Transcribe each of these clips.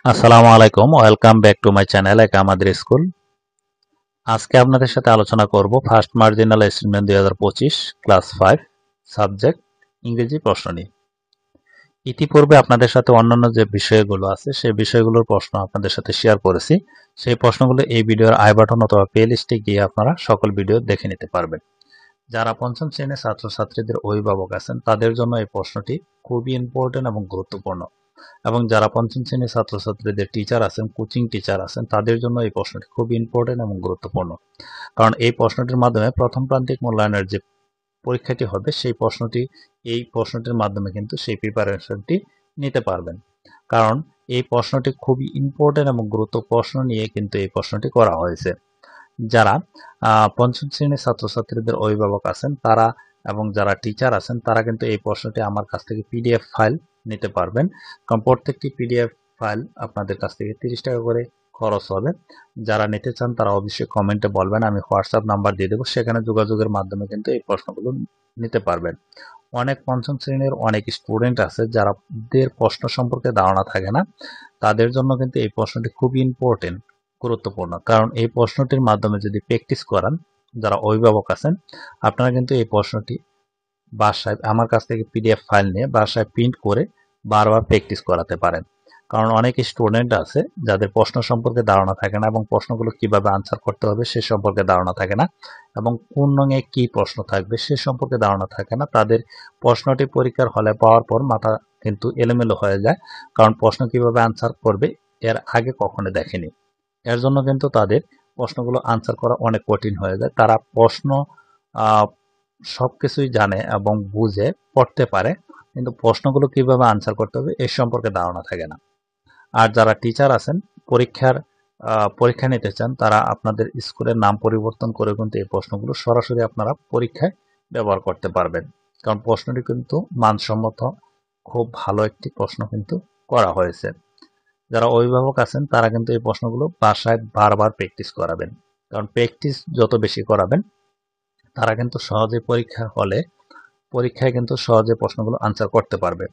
আসসালামু আলাইকুম, welcome back to my channel একা আমাদের স্কুল। আজকে আপনাদের সাথে আলোচনা করব first marginal assignment 2025 class 5 subject ইংরেজি প্রশ্ন নিয়ে। ইতিপূর্বে আপনাদের সাথে অন্যান্য যে বিষয়গুলো আছে সেই বিষয়গুলোর প্রশ্ন আপনাদের সাথে শেয়ার করেছি। সেই প্রশ্নগুলো এই ভিডিওর আই বাটন অথবা প্লে লিস্টে গিয়ে আপনারা সকল ভিডিও দেখে নিতে পারবেন। যারা পঞ্চম শ্রেণীর ছাত্রছাত্রীদের অভিভাবক আছেন তাদের জন্য এই প্রশ্নটি খুবই ইম্পর্টেন্ট এবং গুরুত্বপূর্ণ, এবং যারা পঞ্চম শ্রেণীর ছাত্রছাত্রীদের টিচার আছেন, কোচিং টিচার আছেন, তাদের জন্য এই প্রশ্নটি খুব ইম্পর্টেন্ট এবং গুরুত্বপূর্ণ। কারণ এই প্রশ্নটির মাধ্যমে প্রথম প্রান্তিক মূল্যায়নের যে পরীক্ষাটি হবে সেই প্রশ্নটি, এই প্রশ্নটির মাধ্যমে কিন্তু সেই প্রিপারেশনটি নিতে পারবেন। কারণ এই প্রশ্নটি খুবই ইম্পর্টেন্ট এবং গুরুত্ব প্রশ্ন নিয়ে কিন্তু এই প্রশ্নটি করা হয়েছে। যারা পঞ্চম শ্রেণীর ছাত্রছাত্রীদের অভিভাবক আছেন তারা এবং যারা টিচার আছেন তারা কিন্তু এই প্রশ্নটি আমার কাছ থেকে পিডিএফ ফাইল নিতে পারবেন। কারণ প্রত্যেকটি পিডিএফ ফাইল আপনাদের কাছ থেকে 30 টাকা করে খরচ হবে। যারা নিতে চান তারা অবশ্যই কমেন্টে বলবেন, আমি হোয়াটসঅ্যাপ নাম্বার দিয়ে দেবো, সেখানে যোগাযোগের মাধ্যমে কিন্তু এই প্রশ্নগুলো নিতে পারবেন। অনেক পঞ্চম শ্রেণীর অনেক স্টুডেন্ট আছে যাদের প্রশ্ন সম্পর্কে ধারণা থাকে না, তাদের জন্য কিন্তু এই প্রশ্নটি খুবই ইম্পর্টেন্ট, গুরুত্বপূর্ণ। কারণ এই প্রশ্নটির মাধ্যমে যদি প্র্যাকটিস করান, যারা অভিভাবক আছেন আপনারা কিন্তু এই প্রশ্নটি বাসায় আমার কাছ থেকে পিডিএফ ফাইল নিয়ে বাসায় প্রিন্ট করে বারবার প্র্যাকটিস করাতে পারেন। কারণ অনেক স্টুডেন্ট আছে যাদের প্রশ্ন সম্পর্কে ধারণা থাকে না এবং প্রশ্নগুলো কিভাবে আনসার করতে হবে সে সম্পর্কে ধারণা থাকে না, এবং কোন রঙে কি প্রশ্ন থাকবে সে সম্পর্কে ধারণা থাকে না। তাদের প্রশ্নটি পরীক্ষার হলে পাওয়ার পর মাথা কিন্তু এলোমেলো হয়ে যায়, কারণ প্রশ্ন কিভাবে আনসার করবে এর আগে কখনো দেখেনি। এর জন্য কিন্তু তাদের প্রশ্নগুলো আনসার করা অনেক কঠিন হয়ে যায়। তারা প্রশ্ন আহ, সবকিছুই জানে এবং বুঝে পড়তে পারে, কিন্তু প্রশ্নগুলো কিভাবে আনসার করতে হবে এ সম্পর্কে ধারণা থাকে না। আর যারা টিচার আছেন, পরীক্ষার পরীক্ষা নিতে চান, তারা আপনাদের স্কুলের নাম পরিবর্তন করে কিন্তু এই প্রশ্নগুলো সরাসরি আপনারা পরীক্ষায় ব্যবহার করতে পারবেন। কারণ প্রশ্নটি কিন্তু মানসম্মত, খুব ভালো একটি প্রশ্ন কিন্তু করা হয়েছে। যারা অভিভাবক আছেন তারা কিন্তু এই প্রশ্নগুলো বাসায় বারবার প্র্যাকটিস করাবেন। কারণ প্র্যাকটিস যত বেশি করাবেন তারা কিন্তু সহজে পরীক্ষায় কিন্তু সহজে প্রশ্নগুলো আনসার করতে পারবে।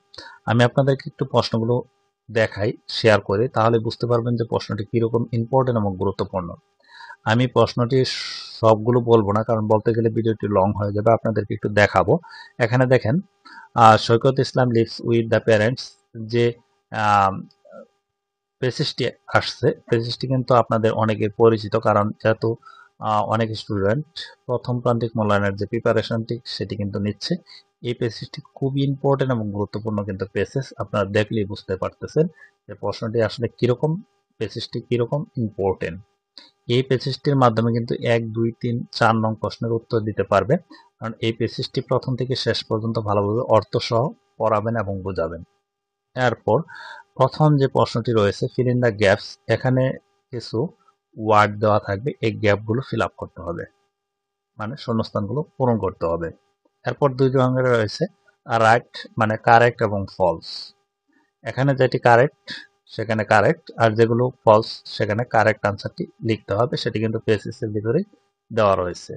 আমি আপনাদেরকে একটু প্রশ্নগুলো দেখাই, শেয়ার করি, তাহলে বুঝতে পারবেন যে প্রশ্নটি কিরকম ইম্পর্টেন্ট এবং গুরুত্বপূর্ণ। আমি প্রশ্নটি সবগুলো বলবো না, কারণ বলতে গেলে ভিডিওটি লং হয়ে যাবে, আপনাদেরকে একটু দেখাবো। এখানে দেখেন, সৈকত ইসলাম লিভস উইথ দ্য প্যারেন্টস, যে প্যাসেজটি আসছে, প্যাসেজটি কিন্তু আপনাদের অনেকের পরিচিত, কারণ যেহেতু অনেক স্টুডেন্ট প্রথম প্রান্তিক মূল্যায়নের যে প্রিপারেশনটি সেটি কিন্তু নিচ্ছে। এই প্যাসেজটি খুবই ইম্পর্টেন্ট এবং গুরুত্বপূর্ণ কিন্তু প্যাসেজ, আপনারা দেখলেই বুঝতে পারতেছেন যে প্রশ্নটি আসলে কিরকম, প্যাসেজটি কিরকম ইম্পর্টেন্ট। এই প্যাসেজটির মাধ্যমে কিন্তু 1, 2, 3, 4 নং প্রশ্নের উত্তর দিতে পারবে, কারণ এই প্যাসেজটি প্রথম থেকে শেষ পর্যন্ত ভালোভাবে অর্থ সহ পড়াবেন এবং বোঝাবেন। এরপর প্রথম যে প্রশ্নটি রয়েছে ফিল ইন দ্য গ্যাপস, এখানে কিছু ওয়ার্ড দেওয়া থাকবে, এই গ্যাপগুলো ফিল আপ করতে হবে, মানে শূন্যস্থানগুলো পূরণ করতে হবে। এরপর 2 রঙের রয়েছে রাইট, মানে কারেক্ট এবং ফলস। এখানে যেটি কারেক্ট সেখানে কারেক্ট, আর যেগুলো ফলস সেখানে কারেক্ট আনসারটি লিখতে হবে, সেটি কিন্তু পেসিসের ভিতরে দেওয়া রয়েছে।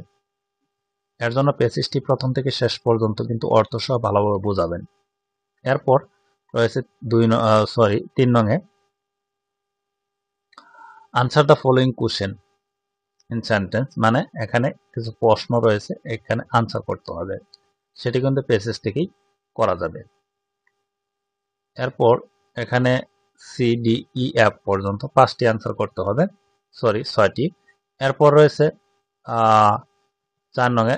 এর জন্য পেসিসটি প্রথম থেকে শেষ পর্যন্ত কিন্তু অর্থ সহ ভালোভাবে বোঝাবেন। এরপর রয়েছে 3 নঙে answer the following question in sentence, মানে এখানে কিছু প্রশ্ন রয়েছে, এখানে আনসার করতে হবে, সেটি কিন্তু পেসেজ থেকেই করা যাবে। এরপর এখানে সি ডি ই এফ পর্যন্ত 5টি আনসার করতে হবে, 6টি। এরপর রয়েছে 4 নঙে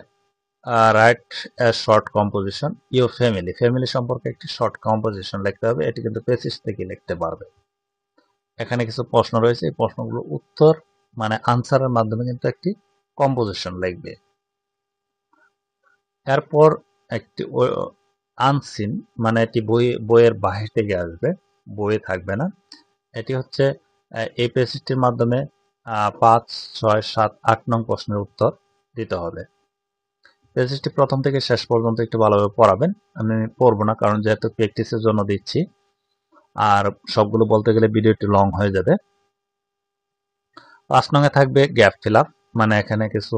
write a short composition your family, family সম্পর্কে একটি শর্ট কম্পোজিশন লিখতে হবে, এটি কিন্তু পেসেজ থেকে লিখতে পারবে। এখানে কিছু প্রশ্ন রয়েছে, এই প্রশ্নগুলোর উত্তর মানে আনসারের মাধ্যমে কিন্তু একটি কম্পোজিশন লিখবে। এরপর একটি আনসিন, মানে এটি বইয়ের বাহির থেকে আসবে, বইয়ে থাকবে না। এটি হচ্ছে এই পেজটির মাধ্যমে 5, 6, 7, 8 নং প্রশ্নের উত্তর দিতে হবে। পেজটি প্রথম থেকে শেষ পর্যন্ত একটু ভালোভাবে পড়াবেন, আমি পড়বো না কারণ যেহেতু প্র্যাকটিসের জন্য দিচ্ছি, আর সবগুলো বলতে গেলে ভিডিওটি লং হয়ে যাবে। 5 নঙে থাকবে গ্যাপ ফিল আপ, মানে এখানে কিছু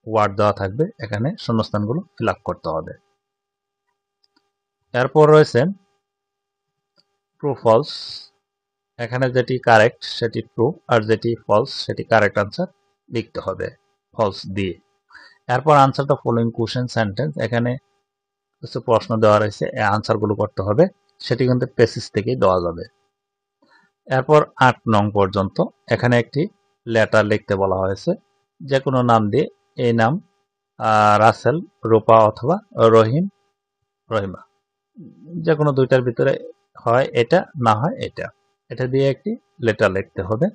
ওয়ার্ড দেওয়া থাকবে, এখানে শূন্যস্থানগুলো ফিল আপ করতে হবে। এরপর রয়েছে ট্রু ফলস, এখানে যেটি কারেক্ট সেটি ট্রু আর যেটি ফলস সেটি কারেক্ট আনসার লিখতে হবে ফলস দিয়ে। এরপর answer the following question sentence, এখানে কিছু প্রশ্ন দেওয়া রয়েছে, এই আনসারগুলো করতে হবে, সেটি কিন্তু পেসিস থেকেই দেওয়া যাবে। এরপর 8 নং পর্যন্ত এখানে একটি লেটার লিখতে বলা হয়েছে, যে কোনো নাম দিয়ে, এই নাম রাসেল, রূপা অথবা রহিম, রহিমা, যে কোনো দুইটার ভিতরে হয় এটা, না হয় এটা, এটা দিয়ে একটি লেটার লিখতে হবে।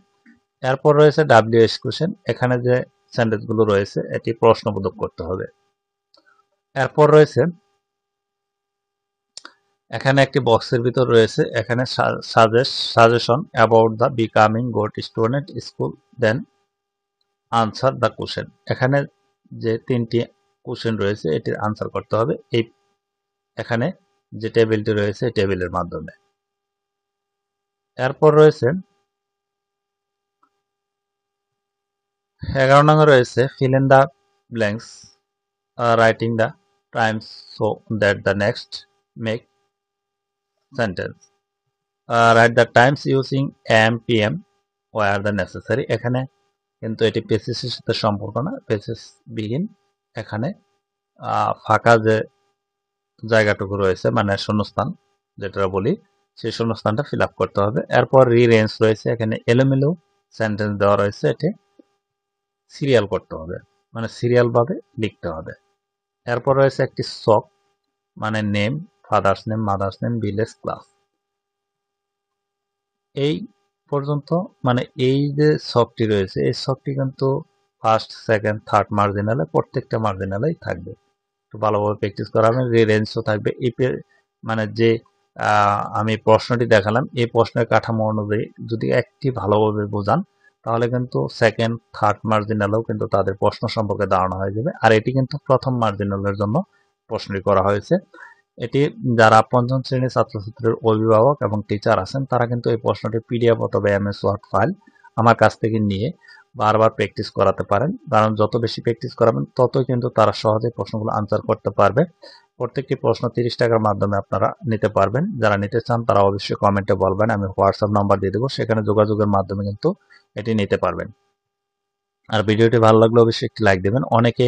এরপর রয়েছে WH কোশ্চেন, এখানে যে সেন্টেন্সগুলো রয়েছে এটি প্রশ্নবোধক করতে হবে। এরপর রয়েছে এখানে একটি বক্সের ভিতর রয়েছে, এখানে suggestion about the becoming good student school, then answer the question. এখানে যে 3টি কোশ্চেন রয়েছে এটির আনসার করতে হবে এই এখানে যে টেবিলটি রয়েছে এই টেবিলের মাধ্যমে। এরপর রয়েছে 11 নম্বরে রয়েছে fill in the blanks, writing the times so that the next make sentence, write the times using am pm where the necessary। এখানে কিন্তু এটি পেসিসের সাথে সম্পর্ক না, পেসিস বিহীন। এখানে ফাঁকা যে জায়গাটুকু রয়েছে মানে শূন্যস্থান যেটা বলি, সেই শূন্যস্থানটা ফিল আপ করতে হবে। এরপর রিরেঞ্জ রয়েছে, এখানে এলোমেলো সেন্টেন্স দেওয়া রয়েছে, এটি সিরিয়াল করতে হবে, মানে সিরিয়াল ভাবে লিখতে হবে। এরপর রয়েছে একটি সক, মানে name, father's name, mother's name, village, class. এই পর্যন্ত মানে এই যে সকটি রয়েছে এই সকটি কিন্তু ফার্স্ট, সেকেন্ড, থার্ড মার্জিনালে প্রত্যেকটা মার্জিনালেই থাকবে। একটু ভালোভাবে প্র্যাকটিস করা হবে। রিরেঞ্জও থাকবে। এই মানে যে আমি প্রশ্নটি দেখালাম এই প্রশ্নের কাঠামো অনুযায়ী যদি একটি ভালোভাবে বোঝান তাহলে কিন্তু সেকেন্ড, থার্ড মার্জিনালেও কিন্তু তাদের প্রশ্ন সম্পর্কে ধারণা হয়ে যাবে। আর এটি কিন্তু প্রথম মার্জিনালের জন্য প্রশ্নটি করা হয়েছে। এটি যারা পঞ্চম শ্রেণীর ছাত্রছাত্রীর অভিভাবক এবং টিচার আছেন তারা কিন্তু এই প্রশ্নটি পিডিএফ অথবা MS ওয়ার্ড ফাইল আমার কাছ থেকে নিয়ে বারবার প্র্যাকটিস করাতে পারেন, কারণ যত বেশি প্র্যাকটিস করাবেন ততই কিন্তু তারা সহজে প্রশ্নগুলো আনসার করতে পারবে। প্রত্যেকটি প্রশ্ন 30 টাকার মাধ্যমে আপনারা নিতে পারবেন। যারা নিতে চান তারা অবশ্যই কমেন্টে বলবেন, আমি হোয়াটসঅ্যাপ নাম্বার দিয়ে দেবো, সেখানে যোগাযোগের মাধ্যমে কিন্তু এটি নিতে পারবেন। আর ভিডিওটি ভালো লাগলে অবশ্যই একটি লাইক দেবেন। অনেকে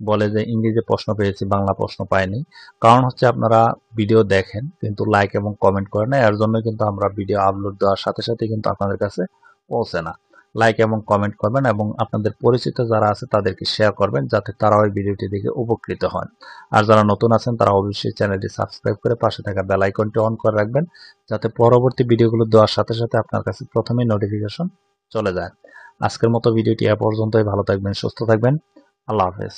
বলে যে ইংরেজি প্রশ্ন পেয়েছি বাংলা প্রশ্ন পাইনি, কারণ হচ্ছে আপনারা ভিডিও দেখেন কিন্তু লাইক এবং কমেন্ট করেন না, এর জন্য কিন্তু আমরা ভিডিও আপলোড দেওয়ার সাথে সাথে কিন্তু আপনাদের কাছে পৌঁছে না। লাইক এবং কমেন্ট করবেন এবং আপনাদের পরিচিত যারা আছে তাদেরকে শেয়ার করবেন যাতে তারা ওই ভিডিওটি দেখে উপকৃত হন। আর যারা নতুন আছেন তারা অবশ্যই চ্যানেলটি সাবস্ক্রাইব করে পাশে থাকা বেল আইকনটি অন করে রাখবেন যাতে পরবর্তী ভিডিওগুলো দেওয়ার সাথে সাথে আপনার কাছে প্রথমেই নোটিফিকেশন চলে যায়। আজকের মতো ভিডিওটি এ পর্যন্তই। ভালো থাকবেন, সুস্থ থাকবেন, আল্লাহ হাফেজ।